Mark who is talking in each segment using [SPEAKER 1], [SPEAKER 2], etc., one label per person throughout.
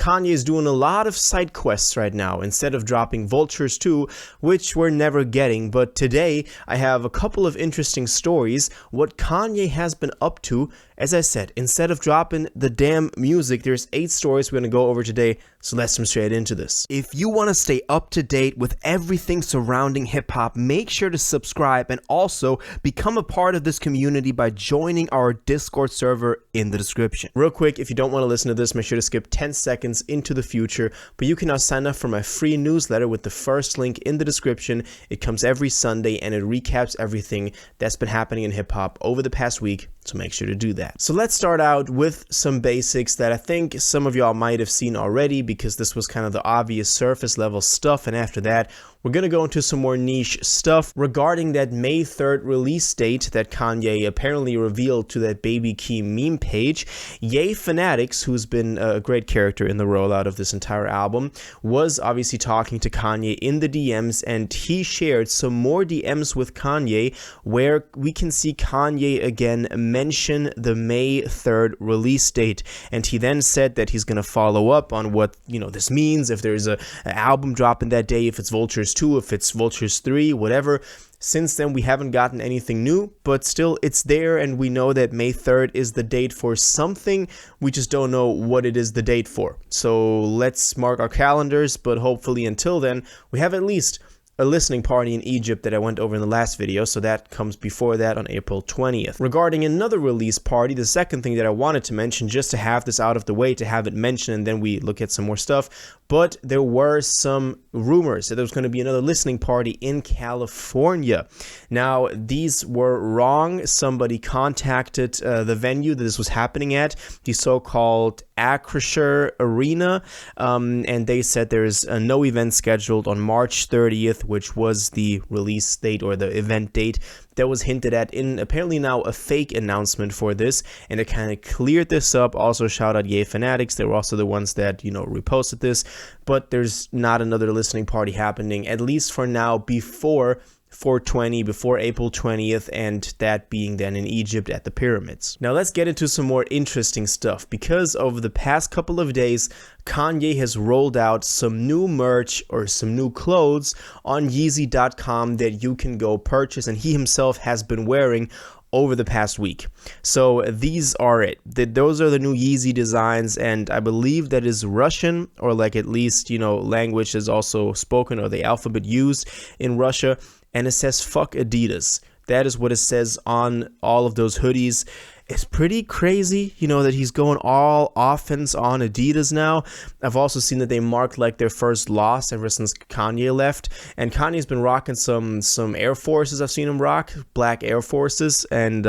[SPEAKER 1] Kanye is doing a lot of side quests right now instead of dropping Vultures 2, which we're never getting. But today I have a couple of interesting stories, what Kanye has been up to. As I said, instead of dropping the damn music, there's 8 stories we're going to go over today, so let's jump straight into this. If you want to stay up to date with everything surrounding hip-hop, make sure to subscribe and also become a part of this community by joining our Discord server in the description. Real quick, if you don't want to listen to this, make sure to skip 10 seconds into the future, but you can now sign up for my free newsletter with the first link in the description. It comes every Sunday and it recaps everything that's been happening in hip-hop over the past week, so make sure to do that. So let's start out with some basics that I think some of y'all might have seen already, because this was kind of the obvious surface level stuff, and after that we're going to go into some more niche stuff regarding that May 3rd release date that Kanye apparently revealed to that Baby Key meme page. Ye Fanatics, who's been a great character in the rollout of this entire album, was obviously talking to Kanye in the DMs, and he shared some more DMs with Kanye where we can see Kanye again mention the May 3rd release date, and he then said that he's going to follow up on what, this means, if there's an album dropping that day, if it's Vultures 2, if it's Vultures 3, whatever. Since then, we haven't gotten anything new, but still it's there, and we know that May 3rd is the date for something. We just don't know what it is the date for. So let's mark our calendars, but hopefully until then, we have at least a listening party in Egypt that I went over in the last video, so that comes before that on April 20th. Regarding another release party, the second thing that I wanted to mention, just to have this out of the way, to have it mentioned, and then we look at some more stuff, but there were some rumors that there was going to be another listening party in California. Now, these were wrong. Somebody contacted the venue that this was happening at, the so-called Acrisure Arena, and they said there's no event scheduled on March 30th, which was the release date or the event date that was hinted at in apparently now a fake announcement for this, and it kind of cleared this up. Also, shout out Ye Fanatics, they were also the ones that reposted this, but there's not another listening party happening, at least for now, before 420, before April 20th, and that being then in Egypt at the pyramids. Now let's get into some more interesting stuff, because over the past couple of days Kanye has rolled out some new merch or some new clothes on Yeezy.com that you can go purchase, and he himself has been wearing over the past week. So these are it. Those are the new Yeezy designs, and I believe that is Russian, or like at least language is also spoken, or the alphabet used in Russia. And it says "fuck Adidas." That is what it says on all of those hoodies. It's pretty crazy, that he's going all offense on Adidas now. I've also seen that they marked like their first loss ever since Kanye left. And Kanye's been rocking some Air Forces. I've seen him rock black Air Forces. And,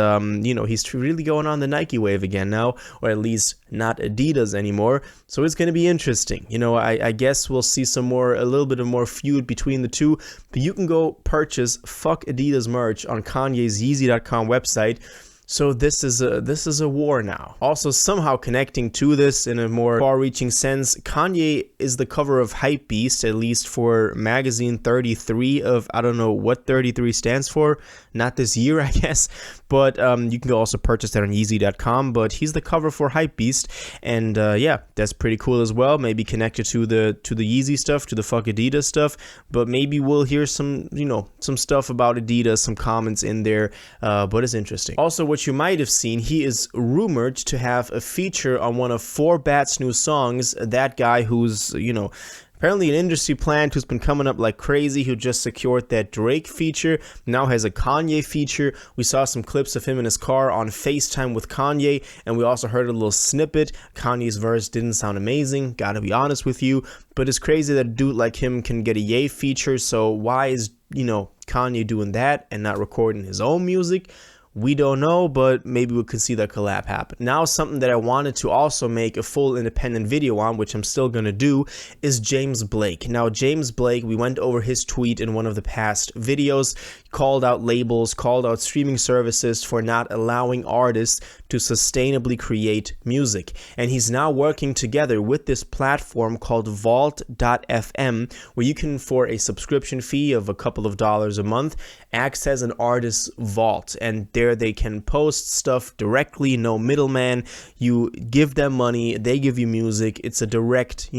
[SPEAKER 1] he's really going on the Nike wave again now, or at least not Adidas anymore. So it's going to be interesting. I guess we'll see a little bit of more feud between the two. But you can go purchase Fuck Adidas merch on Kanye's Yeezy.com website. So this is a war now. Also, somehow connecting to this in a more far-reaching sense, Kanye is the cover of Hypebeast, at least for magazine 33 of, I don't know what 33 stands for, not this year, I guess, but you can also purchase that on Yeezy.com, but he's the cover for Hypebeast, and yeah, that's pretty cool as well. Maybe connected to the Yeezy stuff, to the Fuck Adidas stuff, but maybe we'll hear some stuff about Adidas, some comments in there, but it's interesting. Also, what you might have seen, he is rumored to have a feature on one of 4bat's new songs. That guy who's, apparently an industry plant who's been coming up like crazy, who just secured that Drake feature, now has a Kanye feature. We saw some clips of him in his car on FaceTime with Kanye, and we also heard a little snippet. Kanye's verse didn't sound amazing, gotta be honest with you, but it's crazy that a dude like him can get a Ye feature, so why is, Kanye doing that and not recording his own music? We don't know, but maybe we could see that collab happen. Now, something that I wanted to also make a full independent video on, which I'm still going to do, is James Blake. Now, James Blake, we went over his tweet in one of the past videos, called out labels, called out streaming services for not allowing artists to sustainably create music. And he's now working together with this platform called Vault.fm, where you can, for a subscription fee of a couple of dollars a month, access an artist's vault. And there they can post stuff directly, no middleman. You give them money, they give you music. It's a direct,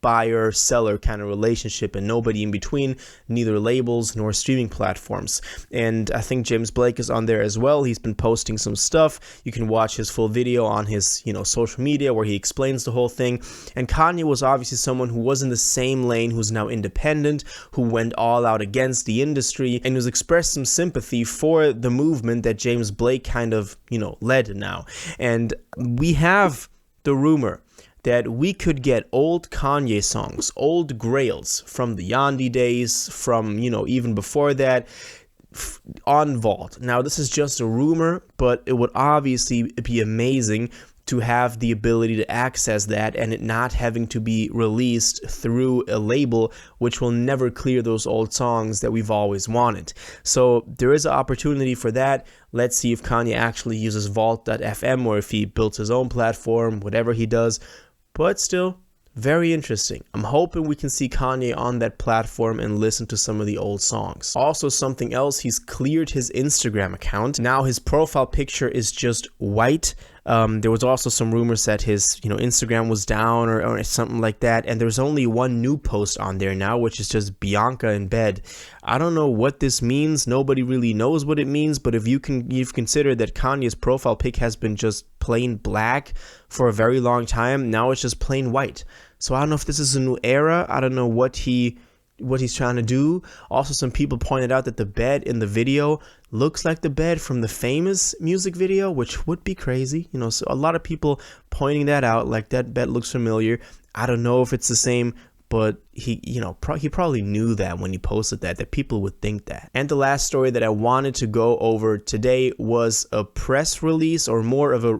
[SPEAKER 1] buyer seller kind of relationship, and nobody in between, neither labels nor streaming platforms. And I think James Blake is on there as well. He's been posting some stuff. You can watch his full video on his social media where he explains the whole thing. And Kanye was obviously someone who was in the same lane, who's now independent, who went all out against the industry, and who's expressed some sympathy for the movement that James Blake kind of led now. And we have the rumor that we could get old Kanye songs, old grails from the Yandhi days, from, even before that, on Vault. Now, this is just a rumor, but it would obviously be amazing to have the ability to access that and it not having to be released through a label, which will never clear those old songs that we've always wanted. So there is an opportunity for that. Let's see if Kanye actually uses Vault.fm or if he builds his own platform, whatever he does. But still, very interesting. I'm hoping we can see Kanye on that platform and listen to some of the old songs. Also, something else, he's cleared his Instagram account. Now his profile picture is just white. There was also some rumors that his Instagram was down or something like that, and there's only one new post on there now, which is just Bianca in bed. I don't know what this means. Nobody really knows what it means, but if you've considered that Kanye's profile pic has been just plain black for a very long time, now it's just plain white. So I don't know if this is a new era. I don't know what he's trying to do. Also, some people pointed out that the bed in the video looks like the bed from the Famous music video, which would be crazy. So a lot of people pointing that out, like that bed looks familiar. I don't know if it's the same, but he probably knew that when he posted that people would think that. And the last story that I wanted to go over today was a press release, or more of a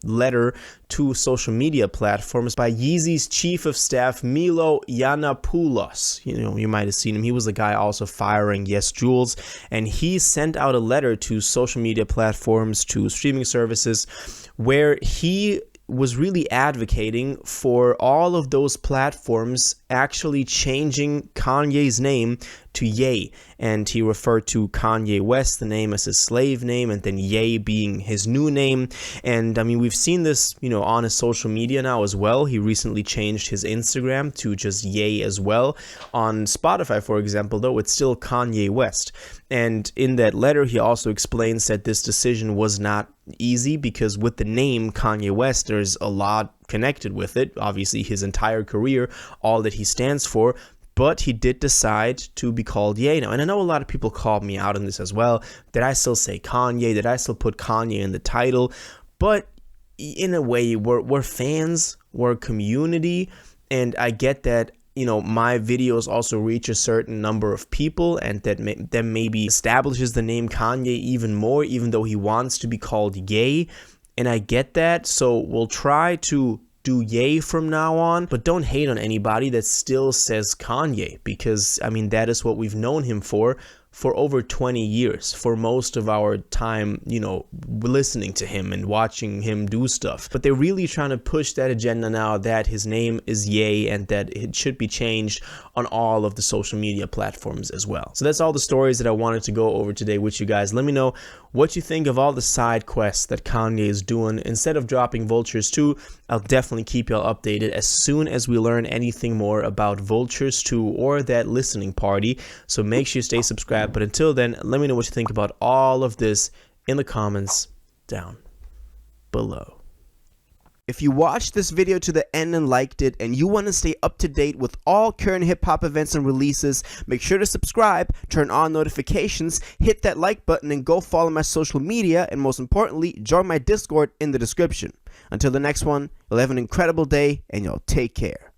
[SPEAKER 1] letter to social media platforms by Yeezy's chief of staff Milo Yiannopoulos. You might have seen him. He was the guy also firing Yes Jules, and he sent out a letter to social media platforms, to streaming services, where he was really advocating for all of those platforms actually changing Kanye's name to Ye, and he referred to Kanye West, the name, as his slave name, and then Ye being his new name. And I mean, we've seen this, on his social media now as well. He recently changed his Instagram to just Ye as well. On Spotify, for example, though, it's still Kanye West. And in that letter, he also explains that this decision was not easy, because with the name Kanye West, there's a lot connected with it. Obviously, his entire career, all that he stands for. But he did decide to be called Ye now. And I know a lot of people called me out on this as well. Did I still say Kanye? Did I still put Kanye in the title? But in a way, we're fans, we're a community. And I get that, my videos also reach a certain number of people, and that maybe establishes the name Kanye even more, even though he wants to be called Ye. And I get that. So we'll try to do Ye from now on, but don't hate on anybody that still says Kanye, because I mean, that is what we've known him for over 20 years, for most of our time, listening to him and watching him do stuff. But they're really trying to push that agenda now that his name is Ye and that it should be changed on all of the social media platforms as well. So that's all the stories that I wanted to go over today with you guys. Let me know what you think of all the side quests that Kanye is doing. Instead of dropping Vultures 2, I'll definitely keep y'all updated as soon as we learn anything more about Vultures 2 or that listening party. So make sure you stay subscribed. But until then, let me know what you think about all of this in the comments down below. If you watched this video to the end and liked it, and you want to stay up to date with all current hip-hop events and releases, make sure to subscribe, turn on notifications, hit that like button, and go follow my social media, and most importantly, join my Discord in the description. Until the next one, you'll have an incredible day, and y'all take care.